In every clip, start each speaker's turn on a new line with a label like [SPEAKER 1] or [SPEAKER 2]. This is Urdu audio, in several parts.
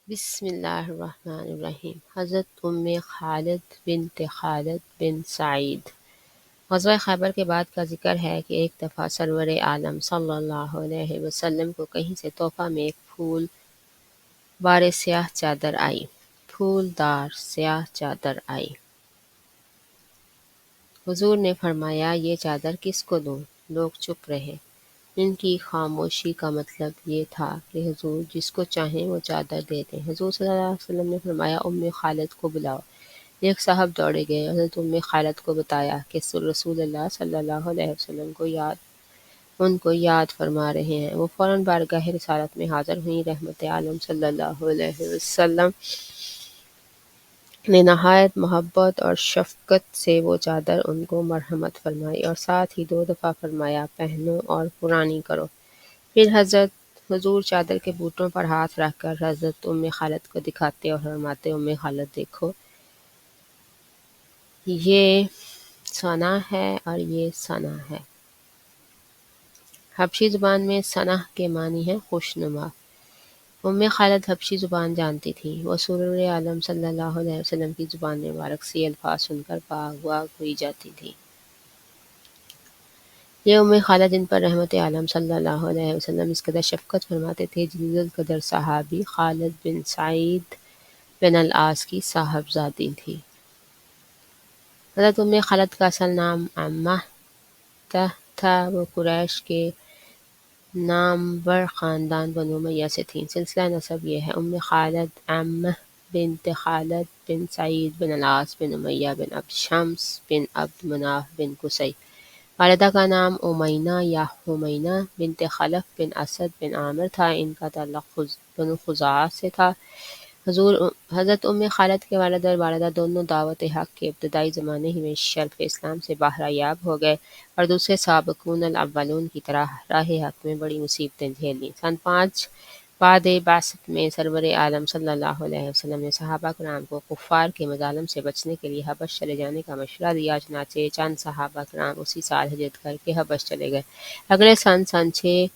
[SPEAKER 1] بسم اللہ الرحمن الرحیم۔ حضرت خالد بنت خالد بن سعید۔ غزوہ خیبر کے بعد کا ذکر ہے کہ ایک دفعہ سرور عالم صلی اللہ علیہ وسلم کو کہیں سے تحفہ میں ایک پھول بار سیاہ چادر آئی۔ پھول دار سیاہ چادر آئی۔ حضور نے فرمایا یہ چادر کس کو دوں؟ لوگ چپ رہے۔ ان کی خاموشی کا مطلب یہ تھا کہ حضور جس کو چاہیں وہ چادر دے دیں۔ حضور صلی اللہ علیہ وسلم نے فرمایا خالد کو بلاؤ۔ ایک صاحب دوڑے گئے، حضرت خالد کو بتایا کہ رسول اللہ صلی اللہ علیہ وسلم ان کو یاد فرما رہے ہیں۔ وہ فوراً بارگاہ رسالت میں حاضر ہوئیں۔ رحمت عالم صلی اللہ علیہ وسلم نے نہایت محبت اور شفقت سے وہ چادر ان کو مرحمت فرمائی اور ساتھ ہی 2 دفعہ فرمایا پہنو اور پرانی کرو۔ پھر حضور چادر کے بوٹوں پر ہاتھ رکھ کر حضرت خالد کو دکھاتے اور فرماتے خالد دیکھو، یہ ثنا ہے اور یہ ثنا ہے۔ حبشی زبان میں ثنا کے معنی ہے خوشنما۔ خالد حبشی زبان جانتی تھی۔ وہ سرور عالم صلی اللہ علیہ وسلم کی زبان مبارک سے یہ الفاظ سن کر باغ ہوئی جاتی تھی۔ یہ خالد جن پر رحمت عالم صلی اللہ علیہ وسلم اس قدر شفقت فرماتے تھے، جلیل قدر صحابی خالد بن سعید بن العاص کی صاحبزادی تھی۔ حضرت خالد کا اصل نام عامہ تھا۔ وہ قریش کے نامور خاندان بنو امیہ سے تھیں۔ سلسلہ نسب یہ ہے: خالد عامہ بنت خالد بن سعید بن العاص بن امیہ بن عبد شمس بن عبد مناف بن قصی۔ والدہ کا نام امینا یا حمینا بنت خلف بن اسد بن عامر تھا۔ ان کا تعلق بنو خزاعہ سے تھا۔ حضرت خالد کے والد اور والدہ دونوں دعوت حق کے ابتدائی زمانے ہی میں شرف اسلام سے بہرہ ہو گئے اور دوسرے سابقون الاولون کی طرح راہ حق میں بڑی مصیبتیں جھیل لیں۔ سن 5 بعد بعثت میں سرور عالم صلی اللہ علیہ وسلم نے صحابہ کرام کو کفار کے مظالم سے بچنے کے لیے حبش چلے جانے کا مشورہ دیا۔ چنانچہ چند صحابہ کرام اسی سال ہجرت کر کے حبش چلے گئے۔ اگلے سن 6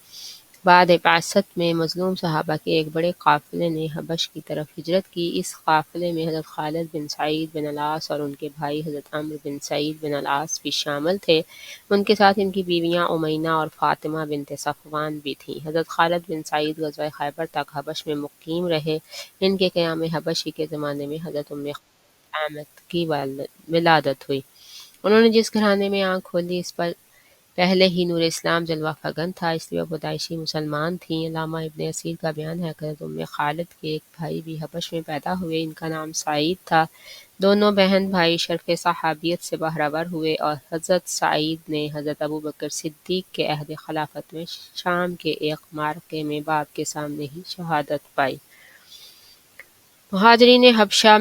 [SPEAKER 1] بعد بعثت میں مظلوم صحابہ کے ایک بڑے قافلے نے حبش کی طرف ہجرت کی۔ اس قافلے میں حضرت خالد بن سعید بن العاص اور ان کے بھائی حضرت عمرو بن سعید بن العاص بھی شامل تھے۔ ان کے ساتھ ان کی بیویاں امینا اور فاطمہ بنت صفوان بھی تھیں۔ حضرت خالد بن سعید غزوہ خیبر تک حبش میں مقیم رہے۔ ان کے قیام حبشی کے زمانے میں حضرت عامت کی ولادت ہوئی۔ انہوں نے جس گھرانے میں آنکھ کھولی اس پر پہلے ہی نور اسلام جلوہ فگن تھا، اس لیے وہ پیدائشی مسلمان تھیں۔ علامہ ابن اسیر کا بیان ہے کہ حضرت خالد کے ایک بھائی بھی حبش میں پیدا ہوئے۔ ان کا نام سعید تھا۔ دونوں بہن بھائی شرف صحابیت سے بہرہ ہوئے اور حضرت سعید نے حضرت ابوبکر صدیق کے عہد خلافت میں شام کے ایک معرکے میں باپ کے سامنے ہی شہادت پائی۔ مہاجرین حبشہ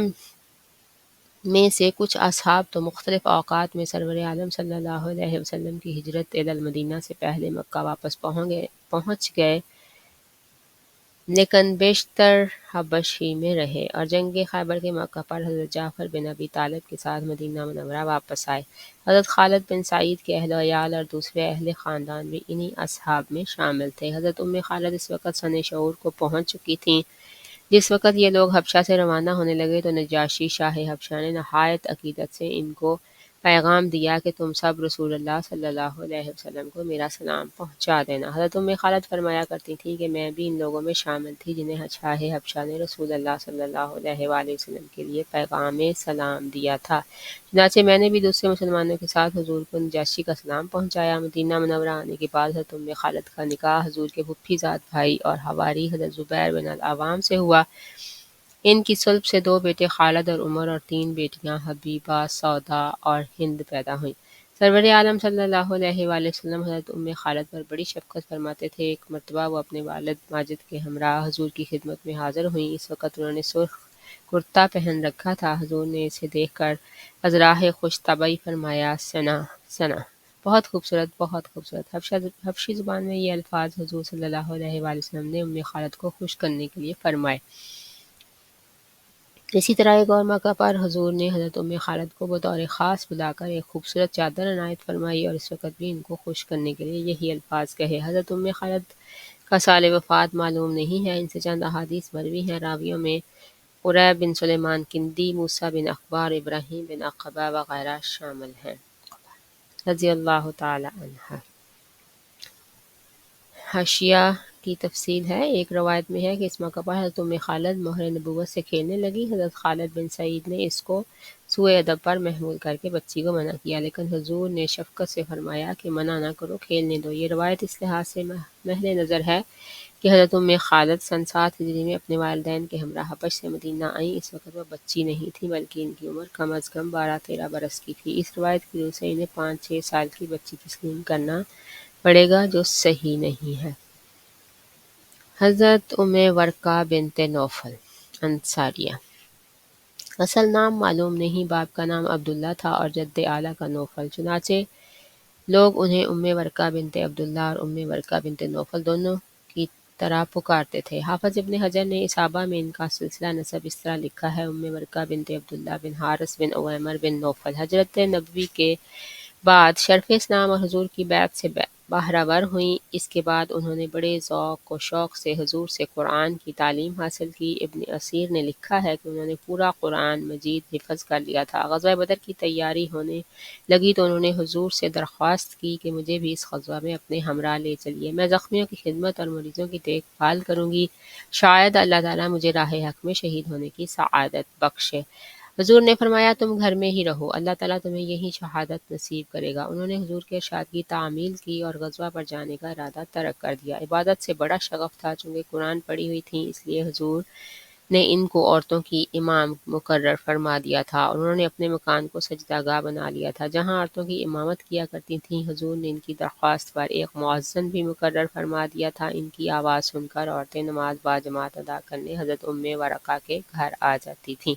[SPEAKER 1] میں سے کچھ اصحاب تو مختلف اوقات میں سرور عالم صلی اللہ علیہ وسلم کی ہجرت المدینہ سے پہلے مکہ واپس پہنچ گئے، لیکن بیشتر حبش ہی میں رہے اور جنگ خیبر کے موقع پر حضرت جعفر بن ابی طالب کے ساتھ مدینہ منورہ واپس آئے۔ حضرت خالد بن سعید کے اہل و عیال اور دوسرے اہل خاندان بھی انہی اصحاب میں شامل تھے۔ حضرت خالد اس وقت سن شعور کو پہنچ چکی تھیں۔ جس وقت یہ لوگ حبشہ سے روانہ ہونے لگے تو نجاشی شاہ حبشہ نے نہایت عقیدت سے ان کو پیغام دیا کہ تم سب رسول اللہ صلی اللہ علیہ وسلم کو میرا سلام پہنچا دینا۔ حضرت خالد فرمایا کرتی تھیں کہ میں بھی ان لوگوں میں شامل تھی جنہیں شاہ حبشہ نے رسول اللہ صلی اللہ علیہ وآلہ وسلم کے لیے پیغام سلام دیا تھا۔ چنانچہ میں نے بھی دوسرے مسلمانوں کے ساتھ حضور کو نجاشی کا سلام پہنچایا۔ مدینہ منورہ آنے کے بعد حضرت خالد کا نکاح حضور کے پھوپھی زاد بھائی اور حواری حضرت زبیر بن العوام سے ہوا۔ ان کی صلب سے 2 بیٹے خالد اور عمر اور 3 بیٹیاں حبیبہ، سودا اور ہند پیدا ہوئیں۔ سرور عالم صلی اللہ علیہ وآلہ وسلم حضرت خالد پر بڑی شفقت فرماتے تھے۔ ایک مرتبہ وہ اپنے والد ماجد کے ہمراہ حضور کی خدمت میں حاضر ہوئیں۔ اس وقت انہوں نے سرخ کرتا پہن رکھا تھا۔ حضور نے اسے دیکھ کر ازراہ خوش طبعی فرمایا ثنا، بہت خوبصورت، بہت خوبصورت۔ حبشی زبان میں یہ الفاظ حضور صلی اللہ علیہ وآلہ وسلم نے خالد کو خوش کرنے کے لیے فرمائے۔ اسی طرح ایک اور موقع پر حضور نے حضرت خالد کو بطور خاص بلا کر ایک خوبصورت چادر عنایت فرمائی اور اس وقت بھی ان کو خوش کرنے کے لیے یہی الفاظ کہے۔ حضرت خالد کا سال وفات معلوم نہیں ہے، ان سے چند احادیث مروی ہیں۔ راویوں میں قریب بن سلیمان کندی، موسیٰ بن اخبار، ابراہیم بن عقبہ وغیرہ شامل ہیں رضی اللہ تعالی عنہ۔ حاشیہ کی تفصیل ہے۔ ایک روایت میں ہے کہ اس موقع پر حضرت ام خالد مہر نبوت سے کھیلنے لگی۔ حضرت خالد بن سعید نے اس کو سوء ادب پر محمول کر کے بچی کو منع کیا، لیکن حضور نے شفقت سے فرمایا کہ منع نہ کرو، کھیلنے دو۔ یہ روایت اس لحاظ سے محل نظر ہے کہ حضرت ام خالد سن 7 ہجری میں اپنے والدین کے ہمراہ حبش سے مدینہ آئیں۔ اس وقت وہ بچی نہیں تھی بلکہ ان کی عمر کم از کم 12-13 برس کی تھی۔ اس روایت کی روح سے انہیں 5-6 سال کی بچی تسلیم کرنا پڑے گا، جو صحیح نہیں ہے۔ حضرت ام ورقہ بنت نوفل انصاریہ۔ اصل نام معلوم نہیں، باپ کا نام عبداللہ تھا اور جد اعلیٰ کا نوفل، چنانچہ لوگ انہیں ام ورقہ بنت عبداللہ اور ام ورقہ بنت نوفل دونوں کی طرح پکارتے تھے۔ حافظ ابن حجر نے اصابہ میں ان کا سلسلہ نسب اس طرح لکھا ہے: ام ورقہ بنت عبداللہ بن حارث بن عویمر بن نوفل۔ ہجرت نبوی کے بعد شرف اسلام اور حضور کی بیعت سے بہرہ ہوئیں۔ اس کے بعد انہوں نے بڑے ذوق و شوق سے حضور سے قرآن کی تعلیم حاصل کی۔ ابن اسیر نے لکھا ہے کہ انہوں نے پورا قرآن مجید حفظ کر لیا تھا۔ غزوہ بدر کی تیاری ہونے لگی تو انہوں نے حضور سے درخواست کی کہ مجھے بھی اس غزوہ میں اپنے ہمراہ لے چلیے، میں زخمیوں کی خدمت اور مریضوں کی دیکھ بھال کروں گی، شاید اللہ تعالیٰ مجھے راہ حق میں شہید ہونے کی سعادت بخشے۔ حضور نے فرمایا تم گھر میں ہی رہو، اللہ تعالیٰ تمہیں یہی شہادت نصیب کرے گا۔ انہوں نے حضور کے ارشاد کی تعمیل کی اور غزوہ پر جانے کا ارادہ ترک کر دیا۔ عبادت سے بڑا شغف تھا، چونکہ قرآن پڑھی ہوئی تھیں اس لیے حضور نے ان کو عورتوں کی امام مقرر فرما دیا تھا اور انہوں نے اپنے مکان کو سجدہ گاہ بنا لیا تھا جہاں عورتوں کی امامت کیا کرتی تھیں۔ حضور نے ان کی درخواست پر ایک مؤذن بھی مقرر فرما دیا تھا۔ ان کی آواز سن کر عورتیں نماز باجماعت ادا کرنے حضرت ام ورقہ کے گھر آ جاتی تھیں۔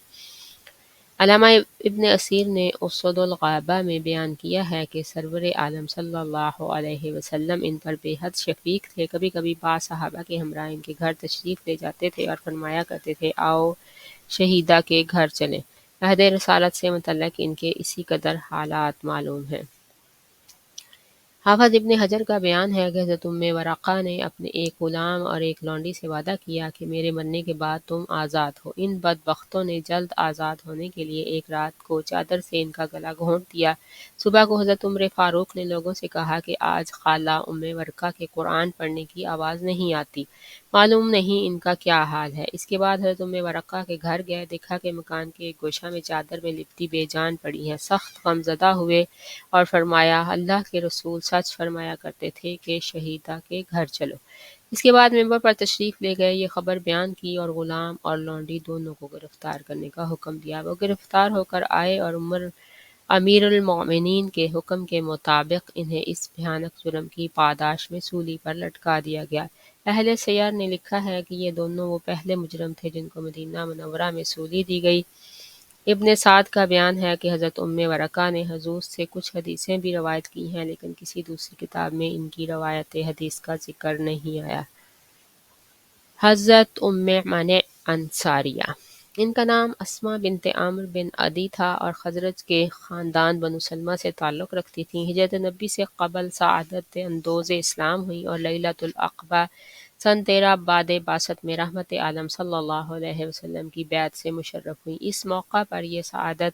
[SPEAKER 1] علامہ ابن اسیر نے اسود الغابہ میں بیان کیا ہے کہ سرور عالم صلی اللہ علیہ وسلم ان پر بے حد شفیق تھے۔ کبھی کبھی بعض صحابہ کے ہمراہ ان کے گھر تشریف لے جاتے تھے اور فرمایا کرتے تھے آؤ شہیدہ کے گھر چلیں۔ عہد رسالت سے متعلق ان کے اسی قدر حالات معلوم ہیں۔ حافظ ابن حجر کا بیان ہے کہ حضرت ام ورقہ نے اپنے ایک غلام اور ایک لونڈی سے وعدہ کیا کہ میرے مرنے کے بعد تم آزاد ہو۔ ان بدبختوں نے جلد آزاد ہونے کے لیے ایک رات کو چادر سے ان کا گلا گھونٹ دیا۔ صبح کو حضرت عمر فاروق نے لوگوں سے کہا کہ آج خالہ ام ورقہ کے قرآن پڑھنے کی آواز نہیں آتی، معلوم نہیں ان کا کیا حال ہے۔ اس کے بعد حضرت ام ورقہ کے گھر گئے، دیکھا کہ مکان کے ایک گوشہ میں چادر میں لپٹی بے جان پڑی ہے۔ سخت غمزدہ ہوئے اور فرمایا اللہ کے رسول سچ فرمایا کرتے تھے کہ شہیدہ کے گھر چلو۔ اس کے بعد ممبر پر تشریف لے گئے، یہ خبر بیان کی اور غلام اور لونڈی دونوں کو گرفتار کرنے کا حکم دیا۔ وہ گرفتار ہو کر آئے اور امیر المومنین کے حکم کے مطابق انہیں اس بھیانک جرم کی پاداش میں سولی پر لٹکا دیا گیا۔ اہل سیر نے لکھا ہے کہ یہ دونوں وہ پہلے مجرم تھے جن کو مدینہ منورہ میں سولی دی گئی۔ ابن سعد کا بیان ہے کہ حضرت ام ورقہ نے حضور سے کچھ حدیثیں بھی روایت کی ہیں، لیکن کسی دوسری کتاب میں ان کی روایت حدیث کا ذکر نہیں آیا۔ حضرت ام منع انصاریہ۔ ان کا نام اسماء بنت عمرو بن عدی تھا اور خزرج کے خاندان بنو سلمہ سے تعلق رکھتی تھیں۔ ہجرت نبی سے قبل سعادت اندوز اسلام ہوئی اور لیلۃ العقبہ سن 13 بعد بعثت میں رحمت عالم صلی اللہ علیہ وسلم کی بیعت سے مشرف ہوئی۔ اس موقع پر یہ سعادت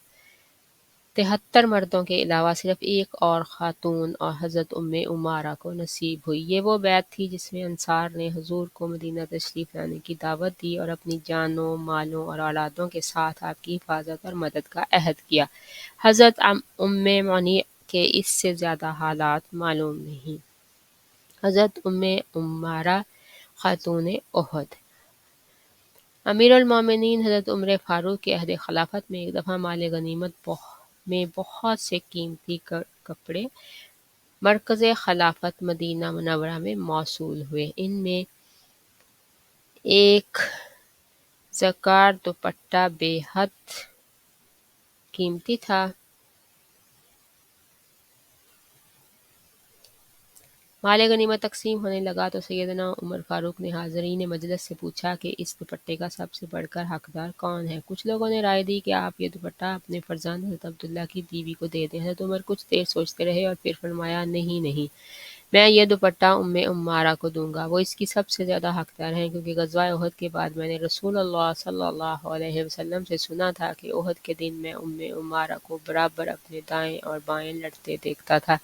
[SPEAKER 1] 73 مردوں کے علاوہ صرف ایک اور خاتون اور حضرت ام عمارہ کو نصیب ہوئی۔ یہ وہ بیعت تھی جس میں انصار نے حضور کو مدینہ تشریف لانے کی دعوت دی اور اپنی جانوں، مالوں اور اولادوں کے ساتھ آپ کی حفاظت اور مدد کا عہد کیا۔ حضرت ام منع کے اس سے زیادہ حالات معلوم نہیں۔ حضرت ام عمارہ خاتون احد۔ امیر المومنین حضرت عمر فاروق کے عہد خلافت میں ایک دفعہ مال غنیمت میں بہت سے قیمتی کپڑے مرکز خلافت مدینہ منورہ میں موصول ہوئے۔ ان میں ایک زکار دوپٹہ بے حد قیمتی تھا۔ مال غنیمت تقسیم ہونے لگا تو سیدنا عمر فاروق نے حاضرین مجلس سے پوچھا کہ اس دوپٹے کا سب سے بڑھ کر حقدار کون ہے؟ کچھ لوگوں نے رائے دی کہ آپ یہ دوپٹہ اپنے فرزند حضرت عبداللہ کی بیوی کو دے دیں۔ حضرت عمر کچھ دیر سوچتے رہے اور پھر فرمایا نہیں، میں یہ دوپٹہ عمارہ کو دوں گا، وہ اس کی سب سے زیادہ حقدار ہیں، کیونکہ غزوہ احد کے بعد میں نے رسول اللہ صلی اللہ علیہ وسلم سے سنا تھا کہ احد کے دن میں عمارہ کو برابر اپنے دائیں اور بائیں لڑتے دیکھتا تھا۔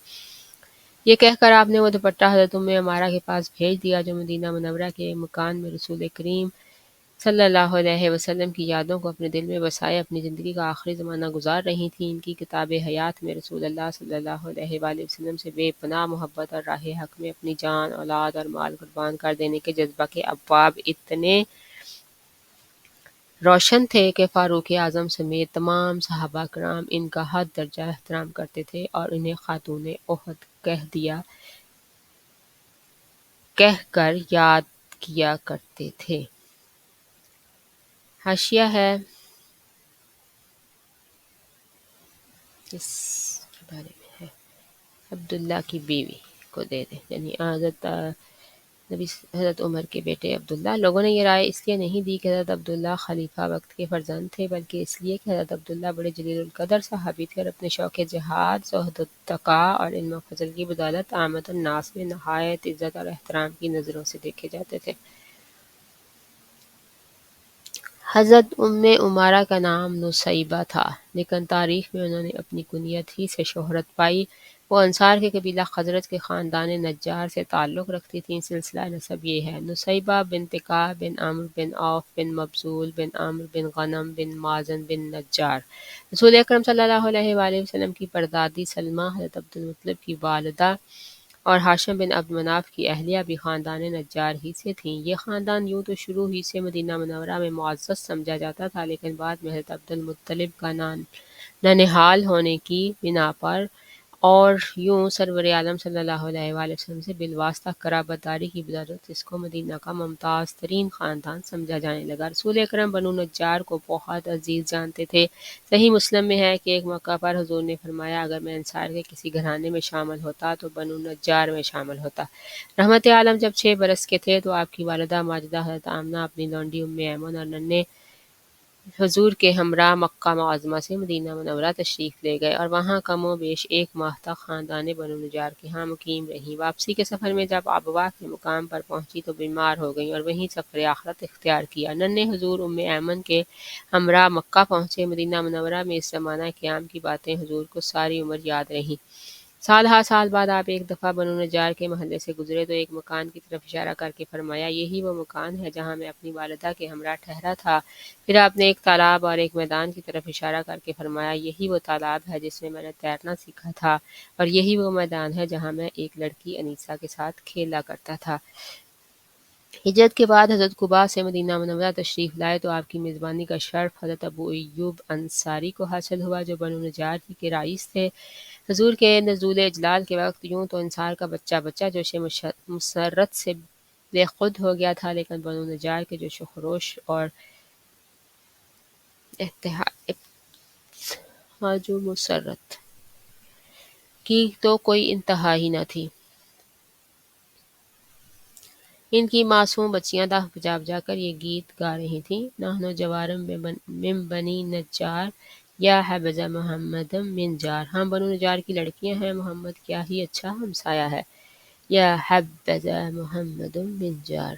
[SPEAKER 1] یہ کہہ کر آپ نے وہ دوپٹہ حضرت عمارہ کے پاس بھیج دیا، جو مدینہ منورہ کے مکان میں رسول کریم صلی اللہ علیہ وسلم کی یادوں کو اپنے دل میں بسائے اپنی زندگی کا آخری زمانہ گزار رہی تھیں۔ ان کی کتاب حیات میں رسول اللہ صلی اللہ علیہ وآلہ وسلم سے بے پناہ محبت اور راہ حق میں اپنی جان، اولاد اور مال قربان کر دینے کے جذبہ کے ابواب اتنے روشن تھے کہ فاروق اعظم سمیت تمام صحابہ کرام ان کا حد درجہ احترام کرتے تھے اور انہیں خاتون احد کہہ کر یاد کیا کرتے تھے۔ حاشیہ ہے اس کے بارے میں ہے عبداللہ کی بیوی کو دے دیں، یعنی حضرت عمر کے بیٹے عبداللہ۔ لوگوں نے یہ رائے اس لیے نہیں دی کہ حضرت عبداللہ خلیفہ وقت کے فرزند تھے، بلکہ اس لیے کہ حضرت عبداللہ بڑے جلیل القدر صحابی تھے اور اپنے شوق جہاد، زہد و تقیٰ اور علم و فضل کی بدولت عامة الناس میں نہایت عزت اور احترام کی نظروں سے دیکھے جاتے تھے۔ حضرت عمارہ کا نام نصیبہ تھا، لیکن تاریخ میں انہوں نے اپنی کنیت ہی سے شہرت پائی۔ وہ انصار کے قبیلہ خزرج کے خاندان نجار سے تعلق رکھتی تھیں۔ سلسلہ نسب یہ ہے: نصیبہ بنت کعب بن عمرو بن عوف بن مبذول بن عمرو بن غنم بن مازن بن نجار۔ رسول اکرم صلی اللہ علیہ وآلہ وسلم کی پردادی سلمہ حضرت عبدالمطلب کی والدہ اور ہاشم بن عبد مناف کی اہلیہ بھی خاندان نجار ہی سے تھیں۔ یہ خاندان یوں تو شروع ہی سے مدینہ منورہ میں معزز سمجھا جاتا تھا، لیکن بعد میں حضرت عبدالمطلب کا ننہال ہونے کی بنا پر اور یوں سرور عالم صلی اللہ علیہ وآلہ وسلم سے بالواسطہ قرابت داری کی بدولت اس کو مدینہ کا ممتاز ترین خاندان سمجھا جانے لگا۔ رسول اکرم بنو نجار کو بہت عزیز جانتے تھے۔ صحیح مسلم میں ہے کہ ایک موقع پر حضور نے فرمایا، اگر میں انصار کے کسی گھرانے میں شامل ہوتا تو بنو نجار میں شامل ہوتا۔ رحمت عالم جب 6 برس کے تھے تو آپ کی والدہ ماجدہ حضرت آمنہ اپنی لونڈی ایمن اور ننھے حضور کے ہمراہ مکہ معظمہ سے مدینہ منورہ تشریف لے گئے اور وہاں کم و بیش 1 ماہ تک خاندان بنو نجار کے ہاں مقیم رہیں۔ واپسی کے سفر میں جب ابوا کے مقام پر پہنچی تو بیمار ہو گئیں اور وہیں سفر آخرت اختیار کیا۔ ننھے حضور ایمن کے ہمراہ مکہ پہنچے۔ مدینہ منورہ میں اس زمانہ قیام کی باتیں حضور کو ساری عمر یاد رہیں۔ سال ہا سال بعد آپ ایک دفعہ بنو نجار کے محلے سے گزرے تو ایک مکان کی طرف اشارہ کر کے فرمایا، یہی وہ مکان ہے جہاں میں اپنی والدہ کے ہمراہ ٹھہرا تھا۔ پھر آپ نے ایک تالاب اور ایک میدان کی طرف اشارہ کر کے فرمایا، یہی وہ تالاب ہے جس میں نے تیرنا سیکھا تھا، اور یہی وہ میدان ہے جہاں میں ایک لڑکی انیسہ کے ساتھ کھیلا کرتا تھا۔ ہجرت کے بعد حضرت قباء سے مدینہ منورہ تشریف لائے تو آپ کی میزبانی کا شرف حضرت ابو ایوب انصاری کو حاصل ہوا، جو بنو نجار ہی کے رئیس تھے۔ حضور کے نزول اجلال کے وقت یوں تو انصار کا بچہ جوش مسرت سے بے خود ہو گیا تھا، لیکن بنو نجار کے جوش و خروش اور ابتہاج و مسرت کی تو کوئی انتہا ہی نہ تھی۔ ان کی معصوم بچیاں دف بجا بجا کر یہ گیت گا رہی تھیں: نحن جوارم من بنی نجار یا حبذا محمد من جار۔ ہم بنو نجار کی لڑکیاں ہیں، محمد کیا ہی اچھا ہمسایہ ہے، یا حبذا محمد من جار۔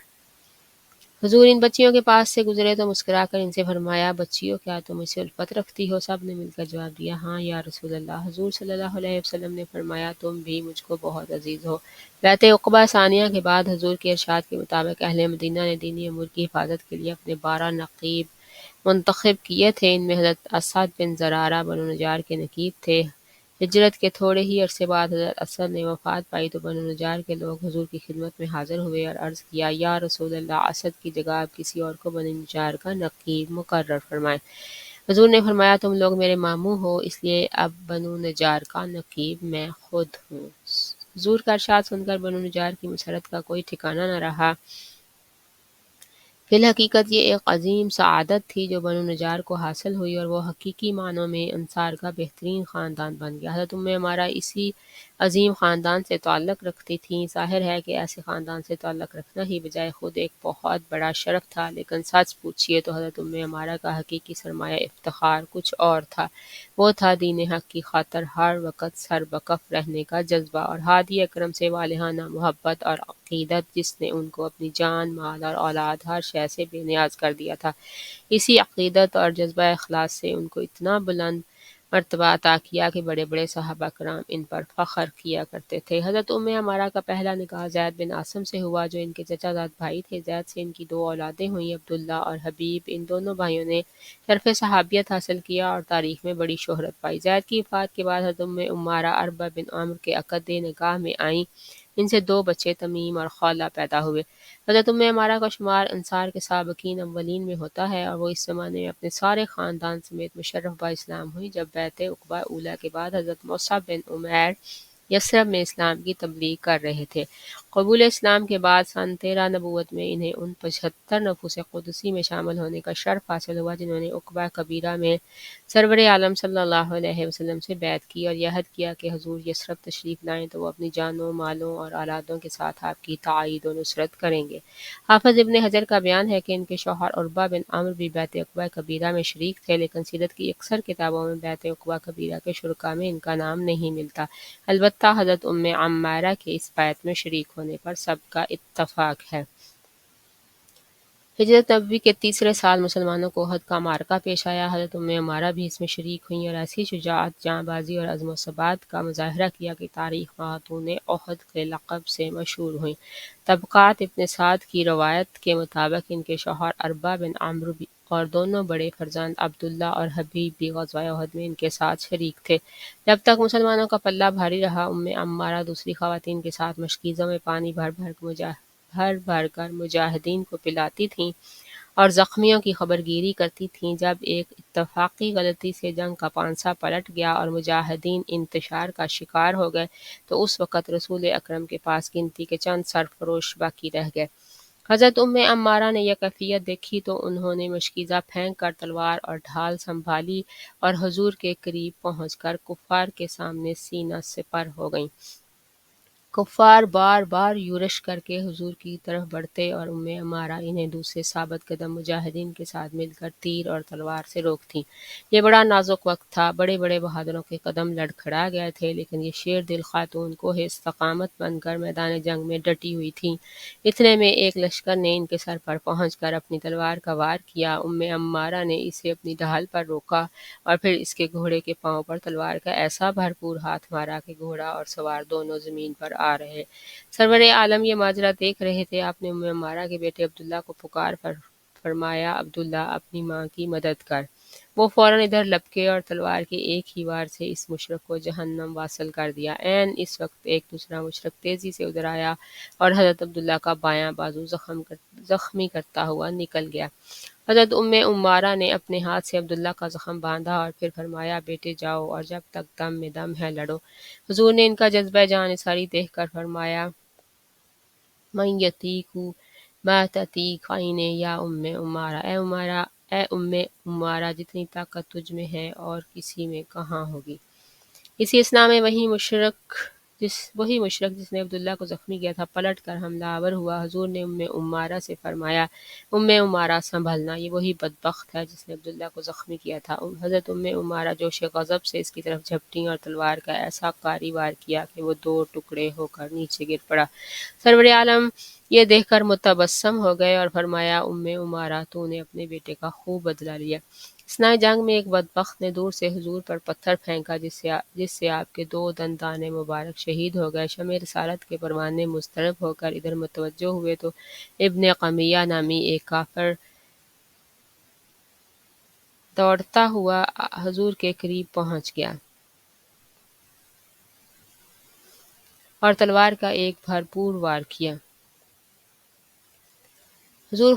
[SPEAKER 1] حضور ان بچیوں کے پاس سے گزرے تو مسکرا کر ان سے فرمایا، بچیوں کیا تم اس سے الفت رکھتی ہو؟ سب نے مل کر جواب دیا، ہاں یا رسول اللہ۔ حضور صلی اللہ علیہ وسلم نے فرمایا، تم بھی مجھ کو بہت عزیز ہو۔ بیعت عقبہ ثانیہ کے بعد حضور کے ارشاد کے مطابق اہل مدینہ نے دینی امور کی حفاظت کے لیے اپنے 12 نقیب منتخب کیے تھے۔ ان میں حضرت اسعد بن زرارہ بنو نجار کے نقیب تھے۔ ہجرت کے تھوڑے ہی عرصے بعد حضرت اسعد نے وفات پائی تو بنو نجار کے لوگ حضور کی خدمت میں حاضر ہوئے اور عرض کیا، یا رسول اللہ، اسعد کی جگہ آپ کسی اور کو بنو نجار کا نقیب مقرر فرمائیں۔ حضور نے فرمایا، تم لوگ میرے ماموں ہو، اس لیے اب بنو نجار کا نقیب میں خود ہوں۔ حضور کا ارشاد سن کر بنو نجار کی مسرت کا کوئی ٹھکانہ نہ رہا۔ فی الحقیقت یہ ایک عظیم سعادت تھی جو بنو نجار کو حاصل ہوئی اور وہ حقیقی معنوں میں انصار کا بہترین خاندان بن گیا۔ حضرت عمارہ اسی عظیم خاندان سے تعلق رکھتی تھیں۔ ظاہر ہے کہ ایسے خاندان سے تعلق رکھنا ہی بجائے خود ایک بہت بڑا شرف تھا، لیکن سچ پوچھیے تو حضرت ام عمارہ کا حقیقی سرمایہ افتخار کچھ اور تھا۔ وہ تھا دین حق کی خاطر ہر وقت سربکف رہنے کا جذبہ اور ہادی اکرم سے والہانہ محبت اور عقیدت جس نے ان کو اپنی جان، مال اور اولاد ہر شے سے بے نیاز کر دیا تھا۔ اسی عقیدت اور جذبہ اخلاص سے ان کو اتنا بلند مرتبہ عطا کیا کہ بڑے بڑے صحابہ کرام ان پر فخر کیا کرتے تھے۔ حضرت ام عمارہ کا پہلا نکاح زید بن عاصم سے ہوا جو ان کے چچا زاد بھائی تھے۔ زید سے ان کی دو اولادیں ہوئیں، عبداللہ اور حبیب۔ ان دونوں بھائیوں نے شرف صحابیت حاصل کیا اور تاریخ میں بڑی شہرت پائی۔ زید کی وفات کے بعد حضرت ام عمارہ عربہ بن عمرو کے عقد نکاح میں آئیں۔ ان سے دو بچے تمیم اور خولہ پیدا ہوئے۔ حضرت ام عمارہ کا شمار انصار کے سابقین اولین میں ہوتا ہے اور وہ اس زمانے میں اپنے سارے خاندان سمیت مشرف با اسلام ہوئی جب بیعت عقبہ اولیٰ کے بعد حضرت مصعب بن عمیر یثرب میں اسلام کی تبلیغ کر رہے تھے۔ قبول اسلام کے بعد سن 13 نبوت میں انہیں ان 75 نفوس قدسی میں شامل ہونے کا شرف حاصل ہوا جنہوں نے عقبہ کبیرہ میں سرور عالم صلی اللہ علیہ وسلم سے بیعت کی اور یہ عہد کیا کہ حضور یثرب تشریف لائیں تو وہ اپنی جانوں، مالوں اور اولادوں کے ساتھ آپ کی تائید و نصرت کریں گے۔ حافظ ابن حجر کا بیان ہے کہ ان کے شوہر عربہ بن عمرو بھی بیعت عقبہ کبیرہ میں شریک تھے، لیکن سیرت کی اکثر کتابوں میں بیعت عقبہ کبیرہ کے شرکاء میں ان کا نام نہیں ملتا۔ البتہ حضرت ام عمارہ کے اس بیعت میں شریک ہونے پر سب کا اتفاق ہے۔ ہجرت نبوی کے تیسرے سال مسلمانوں کو احد کا معرکہ پیش آیا۔ حضرت ام عمارہ بھی اس میں شریک ہوئیں اور ایسی شجاعت، جاں بازی اور عزم و ثبات کا مظاہرہ کیا کہ تاریخ خاتون احد کے لقب سے مشہور ہوئیں۔ طبقات ابن سعد کی روایت کے مطابق ان کے شوہر عربہ بن عمرو اور دونوں بڑے فرزند عبداللہ اور حبیب بھی غزوہ احد میں ان کے ساتھ شریک تھے۔ جب تک مسلمانوں کا پلہ بھاری رہا، ام عمارہ دوسری خواتین کے ساتھ مشکیزوں میں پانی بھر بھر کر مجاہدین کو پلاتی تھیں اور زخمیوں کی خبرگیری کرتی تھیں۔ جب ایک اتفاقی غلطی سے جنگ کا پانسا پلٹ گیا اور مجاہدین انتشار کا شکار ہو گئے تو اس وقت رسول اکرم کے پاس گنتی کے چند سرفروش باقی رہ گئے۔ حضرت ام عمارہ نے یہ کیفیت دیکھی تو انہوں نے مشکیزہ پھینک کر تلوار اور ڈھال سنبھالی اور حضور کے قریب پہنچ کر کفار کے سامنے سینہ سپر ہو گئیں۔ کفار بار بار یورش کر کے حضور کی طرف بڑھتے اور ام عمارہ انہیں دوسرے ثابت قدم مجاہدین کے ساتھ مل کر تیر اور تلوار سے روکتیں۔ یہ بڑا نازک وقت تھا، بڑے بڑے بہادروں کے قدم لڑکھڑا گئے تھے، لیکن یہ شیر دل خاتون کوہ استقامت بن کر میدان جنگ میں ڈٹی ہوئی تھیں۔ اتنے میں ایک لشکر نے ان کے سر پر پہنچ کر اپنی تلوار کا وار کیا۔ ام عمارہ نے اسے اپنی ڈھال پر روکا اور پھر اس کے گھوڑے کے پاؤں پر تلوار کا ایسا بھرپور ہاتھ مارا کہ گھوڑا اور سوار دونوں زمین پر آ رہے۔ سرور عالم یہ ماجرا دیکھ رہے تھے۔ آپ نے ام عمارہ کے بیٹے عبداللہ کو پکار فرمایا، عبداللہ اپنی ماں کی مدد کر۔ وہ فوراً ادھر لپکے اور تلوار کے ایک ہی وار سے اس مشرک کو جہنم واصل کر دیا۔ عین اس وقت ایک دوسرا مشرک تیزی سے ادھر آیا اور حضرت عبداللہ کا بایاں بازو زخمی کرتا ہوا نکل گیا۔ حضرت ام عمارہ نے اپنے ہاتھ سے عبداللہ کا زخم باندھا اور پھر فرمایا، بیٹے جاؤ اور جب تک دم میں دم ہے لڑو۔ حضور نے ان کا جذبہ جاں نثاری دیکھ کر فرمایا، من یتیک ما تتیک عینی یا ام عمارہ، اے ام عمارہ جتنی طاقت تجھ میں ہے اور کسی میں کہاں ہوگی۔ اسی اثنا میں وہی مشرک جس نے عبداللہ کو زخمی کیا تھا پلٹ کر حملہ آور ہوا۔ حضور نے ام عمارہ سے فرمایا، ام عمارہ سنبھلنا، یہ وہی بدبخت ہے جس نے عبداللہ کو زخمی کیا تھا۔ حضرت ام عمارہ جوش غضب سے اس کی طرف جھپٹیں اور تلوار کا ایسا کاری وار کیا کہ وہ دو ٹکڑے ہو کر نیچے گر پڑا۔ سرور عالم یہ دیکھ کر متبسم ہو گئے اور فرمایا، ام عمارہ تو نے اپنے بیٹے کا خوب بدلہ لیا۔ اثناء جنگ میں ایک بدبخت نے دور سے حضور پر پتھر پھینکا جس سے آپ کے دو دندان مبارک شہید ہو گئے۔ شمع رسالت کے پروانے مضطرب ہو کر ادھر متوجہ ہوئے تو ابن قمیہ نامی ایک کافر دوڑتا ہوا حضور کے قریب پہنچ گیا اور تلوار کا ایک بھرپور وار کیا۔ حضور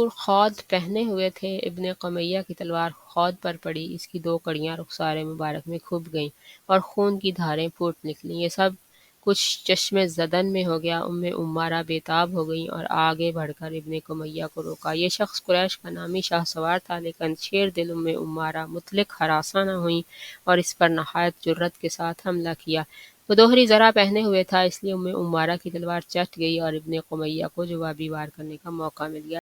[SPEAKER 1] خود پہنے ہوئے تھے۔ ابن قمیہ کی تلوار خود پر پڑی، اس کی دو کڑیاں رخسار مبارک میں کھب گئیں اور خون کی دھاریں پھوٹ نکلیں۔ یہ سب کچھ چشم زدن میں ہو گیا۔ ام عمارہ بےتاب ہو گئیں اور آگے بڑھ کر ابن کمیہ کو روکا۔ یہ شخص قریش کا نامی شاہ سوار تھا، لیکن شیر دل ام عمارہ مطلق ہراساں نہ ہوئیں اور اس پر نہایت جرأت کے ساتھ حملہ کیا۔ وہ دوہری زرہ پہنے ہوئے تھا، اس لیے ام عمارہ کی تلوار چٹ گئی اور ابن کمیہ کو جوابی وار کرنے کا موقع مل گیا۔